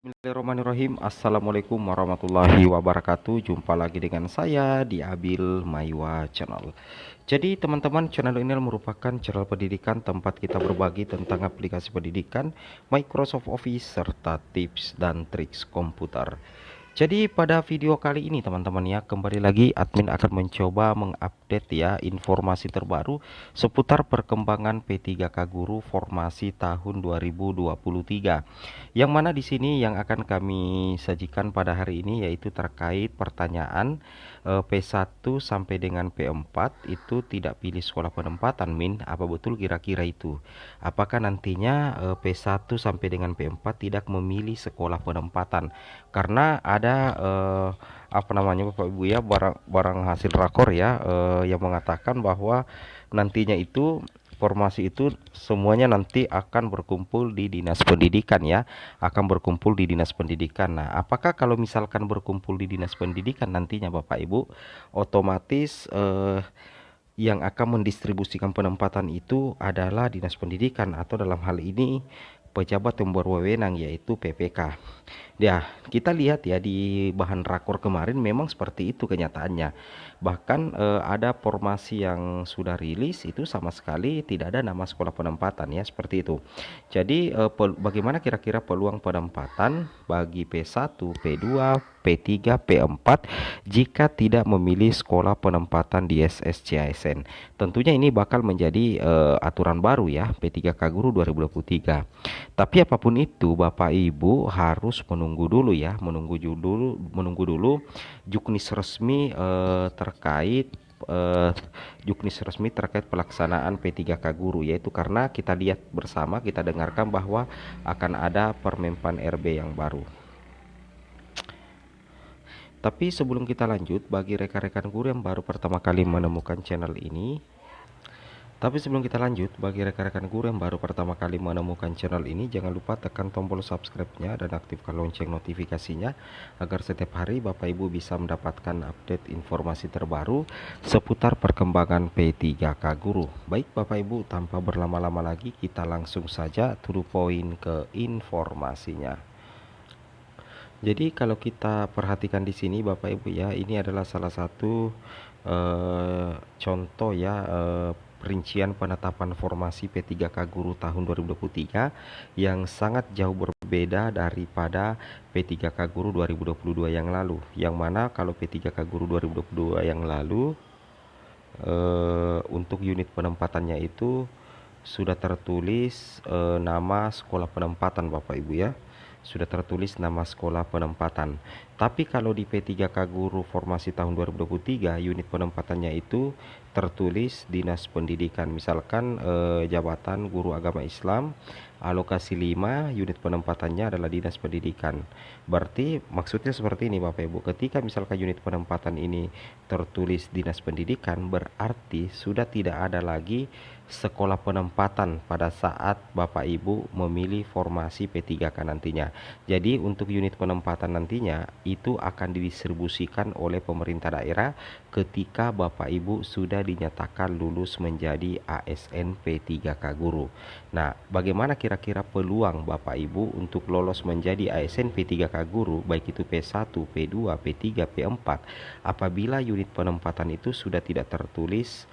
Bismillahirrahmanirrahim. Assalamualaikum warahmatullahi wabarakatuh. Jumpa lagi dengan saya di Abil Maiwa Channel. Jadi teman-teman, channel ini merupakan channel pendidikan tempat kita berbagi tentang aplikasi pendidikan, Microsoft Office, serta tips dan triks komputer. Jadi pada video kali ini teman-teman ya, kembali lagi admin akan mencoba mengupdate ya informasi terbaru seputar perkembangan P3K Guru formasi tahun 2023. Yang mana di sini yang akan kami sajikan pada hari ini yaitu terkait pertanyaan P1 sampai dengan P4 itu tidak pilih sekolah penempatan. Apa betul kira-kira itu? Apakah nantinya P1 sampai dengan P4 tidak memilih sekolah penempatan? Karena ada apa namanya Bapak Ibu ya, barang hasil rakor ya, yang mengatakan bahwa nantinya itu formasi itu semuanya nanti akan berkumpul di dinas pendidikan ya, akan berkumpul di dinas pendidikan. Nah, apakah kalau misalkan berkumpul di dinas pendidikan nantinya Bapak Ibu, otomatis yang akan mendistribusikan penempatan itu adalah dinas pendidikan atau dalam hal ini pejabat yang berwenang yaitu PPK. Ya, kita lihat ya di bahan rakor kemarin memang seperti itu kenyataannya. Bahkan ada formasi yang sudah rilis itu sama sekali tidak ada nama sekolah penempatan ya, seperti itu. Jadi bagaimana kira-kira peluang penempatan bagi P1, P2, P3, P4 jika tidak memilih sekolah penempatan di SSCASN? Tentunya ini bakal menjadi aturan baru ya, P3K Guru 2023. Tapi apapun itu Bapak Ibu harus menunggu dulu ya, menunggu dulu juknis resmi terkait juknis resmi terkait pelaksanaan P3K Guru, yaitu karena kita lihat bersama, kita dengarkan bahwa akan ada Permenpan RB yang baru. Tapi sebelum kita lanjut, bagi rekan-rekan guru yang baru pertama kali menemukan channel ini, jangan lupa tekan tombol subscribe-nya dan aktifkan lonceng notifikasinya agar setiap hari Bapak Ibu bisa mendapatkan update informasi terbaru seputar perkembangan P3K Guru. Baik Bapak Ibu, tanpa berlama-lama lagi kita langsung saja to the point ke informasinya. Jadi kalau kita perhatikan di sini Bapak Ibu ya, ini adalah salah satu contoh ya, perincian penetapan formasi P3K Guru tahun 2023 yang sangat jauh berbeda daripada P3K Guru 2022 yang lalu. Yang mana kalau P3K Guru 2022 yang lalu untuk unit penempatannya itu sudah tertulis nama sekolah penempatan Bapak Ibu ya. Sudah tertulis nama sekolah penempatan. Tapi kalau di P3K Guru formasi tahun 2023 unit penempatannya itu tertulis dinas pendidikan. Misalkan jabatan guru agama Islam alokasi 5, unit penempatannya adalah dinas pendidikan. Berarti maksudnya seperti ini Bapak Ibu, ketika misalkan unit penempatan ini tertulis dinas pendidikan, berarti sudah tidak ada lagi sekolah penempatan pada saat Bapak Ibu memilih formasi P3K nantinya. Jadi untuk unit penempatan nantinya itu akan didistribusikan oleh pemerintah daerah ketika Bapak Ibu sudah dinyatakan lulus menjadi ASN P3K Guru. Nah, bagaimana kira-kira peluang Bapak Ibu untuk lolos menjadi ASN P3K Guru baik itu P1, P2, P3, P4 apabila unit penempatan itu sudah tidak tertulis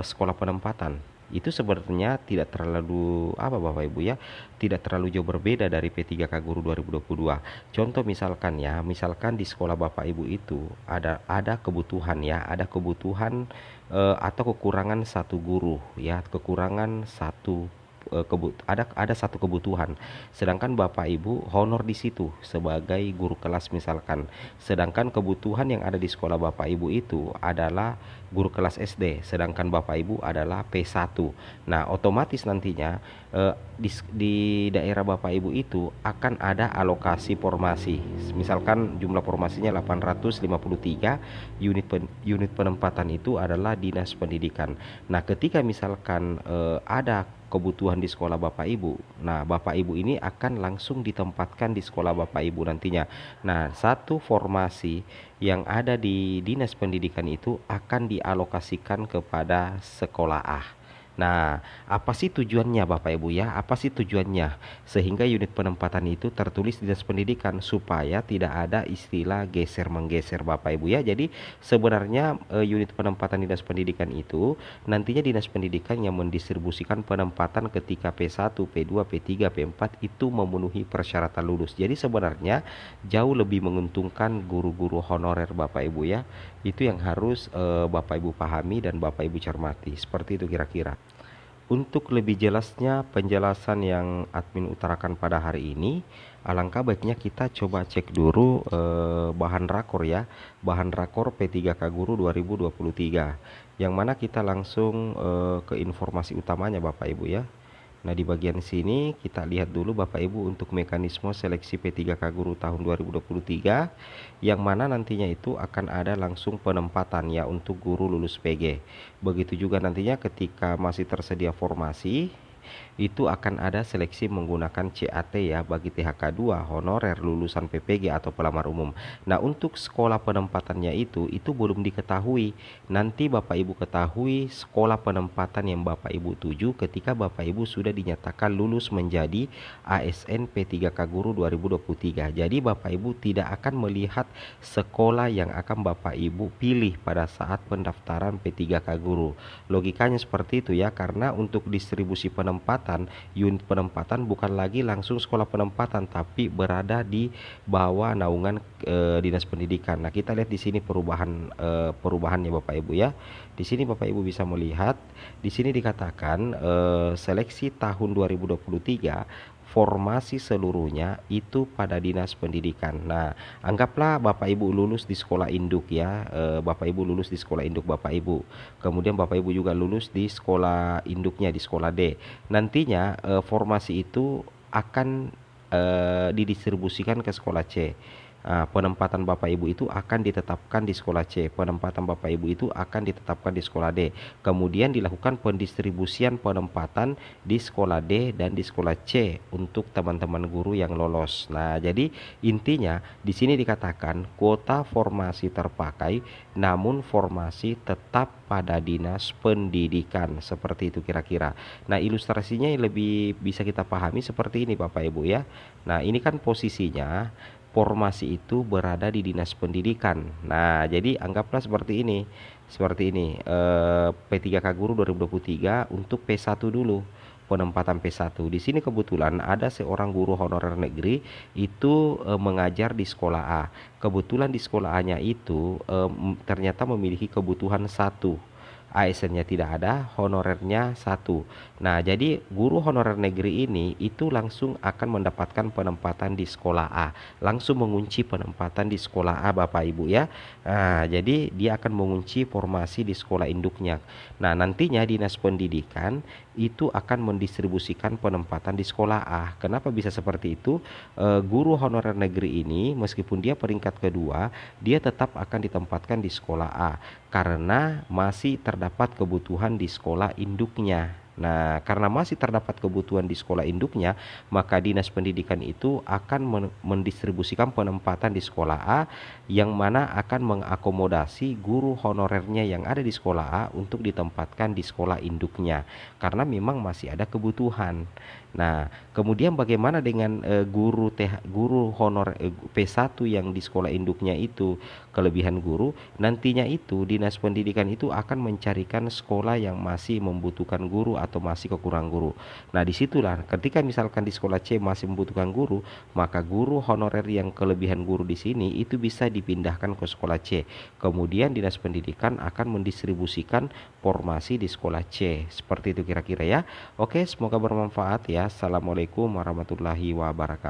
sekolah penempatan? Itu sebenarnya tidak terlalu Bapak Ibu ya, tidak terlalu jauh berbeda dari P3K Guru 2022. Contoh misalkan ya, misalkan di sekolah Bapak Ibu itu ada kebutuhan ya, ada kebutuhan atau kekurangan satu guru ya, kekurangan satu ada satu kebutuhan, sedangkan Bapak Ibu honor di situ sebagai guru kelas misalkan, sedangkan kebutuhan yang ada di sekolah Bapak Ibu itu adalah guru kelas SD, sedangkan Bapak Ibu adalah P1. Nah, otomatis nantinya di daerah Bapak Ibu itu akan ada alokasi formasi. Misalkan jumlah formasinya 853, unit penempatan itu adalah dinas pendidikan. Nah, ketika misalkan ada kebutuhan di sekolah Bapak Ibu, nah Bapak Ibu ini akan langsung ditempatkan di sekolah Bapak Ibu nantinya. Nah, satu formasi yang ada di dinas pendidikan itu akan dialokasikan kepada sekolah A. Nah, apa sih tujuannya Bapak Ibu ya? Apa sih tujuannya? Sehingga unit penempatan itu tertulis Dinas Pendidikan supaya tidak ada istilah geser-menggeser Bapak Ibu ya. Jadi sebenarnya unit penempatan Dinas Pendidikan itu nantinya Dinas Pendidikan yang mendistribusikan penempatan ketika P1, P2, P3, P4 itu memenuhi persyaratan lulus. Jadi sebenarnya jauh lebih menguntungkan guru-guru honorer Bapak Ibu ya. Itu yang harus Bapak Ibu pahami dan Bapak Ibu cermati. Seperti itu kira-kira. Untuk lebih jelasnya penjelasan yang admin utarakan pada hari ini, alangkah baiknya kita coba cek dulu bahan rakor ya, bahan rakor P3K Guru 2023, yang mana kita langsung ke informasi utamanya Bapak Ibu ya. Nah, di bagian sini kita lihat dulu Bapak Ibu untuk mekanisme seleksi P3K Guru tahun 2023, yang mana nantinya itu akan ada langsung penempatan ya untuk guru lulus PG. Begitu juga nantinya ketika masih tersedia formasi, itu akan ada seleksi menggunakan CAT ya bagi THK2 honorer lulusan PPG atau pelamar umum. Nah, untuk sekolah penempatannya itu belum diketahui. Nanti Bapak Ibu ketahui sekolah penempatan yang Bapak Ibu tuju ketika Bapak Ibu sudah dinyatakan lulus menjadi ASN P3K Guru 2023. Jadi Bapak Ibu tidak akan melihat sekolah yang akan Bapak Ibu pilih pada saat pendaftaran P3K Guru. Logikanya seperti itu ya, karena untuk distribusi penempatan, unit penempatan bukan lagi langsung sekolah penempatan tapi berada di bawah naungan Dinas Pendidikan. Nah, kita lihat di sini perubahannya Bapak Ibu ya. Di sini Bapak Ibu bisa melihat di sini dikatakan seleksi tahun 2023 formasi seluruhnya itu pada Dinas Pendidikan. Nah, anggaplah Bapak Ibu lulus di sekolah induk ya, Bapak Ibu lulus di sekolah induk Bapak Ibu. Kemudian Bapak Ibu juga lulus di sekolah induknya di sekolah D. Nantinya formasi itu akan didistribusikan ke sekolah C. Penempatan Bapak Ibu itu akan ditetapkan di sekolah C, penempatan Bapak Ibu itu akan ditetapkan di sekolah D. Kemudian dilakukan pendistribusian penempatan di sekolah D dan di sekolah C untuk teman-teman guru yang lolos. Nah, jadi intinya di sini dikatakan kuota formasi terpakai, namun formasi tetap pada Dinas Pendidikan. Seperti itu kira-kira. Nah, ilustrasinya lebih bisa kita pahami seperti ini Bapak Ibu ya. Nah, ini kan posisinya formasi itu berada di Dinas Pendidikan. Nah, jadi anggaplah seperti ini. Seperti ini. P3K Guru 2023 untuk P1 dulu. Penempatan P1. Di sini kebetulan ada seorang guru honorer negeri itu mengajar di sekolah A. Kebetulan di sekolah A-nya itu ternyata memiliki kebutuhan satu. ASN-nya tidak ada, honorernya satu. Nah, jadi guru honorer negeri ini itu langsung akan mendapatkan penempatan di sekolah A, langsung mengunci penempatan di sekolah A Bapak Ibu ya. Nah, jadi dia akan mengunci formasi di sekolah induknya. Nah, nantinya Dinas Pendidikan itu akan mendistribusikan penempatan di sekolah A. Kenapa bisa seperti itu? Guru honorer negeri ini meskipun dia peringkat kedua, dia tetap akan ditempatkan di sekolah A karena masih terdapat kebutuhan di sekolah induknya. Nah, karena masih terdapat kebutuhan di sekolah induknya, maka Dinas Pendidikan itu akan mendistribusikan penempatan di sekolah A yang mana akan mengakomodasi guru honorernya yang ada di sekolah A untuk ditempatkan di sekolah induknya karena memang masih ada kebutuhan. Nah, kemudian bagaimana dengan guru honor P1 yang di sekolah induknya itu kelebihan guru, nantinya itu Dinas Pendidikan itu akan mencarikan sekolah yang masih membutuhkan guru atau masih kekurang guru. Nah, disitulah ketika misalkan di sekolah C masih membutuhkan guru, maka guru honorer yang kelebihan guru di sini itu bisa dipindahkan ke sekolah C. Kemudian Dinas Pendidikan akan mendistribusikan formasi di sekolah C. Seperti itu kira-kira ya. Oke, semoga bermanfaat ya. Assalamualaikum warahmatullahi wabarakatuh.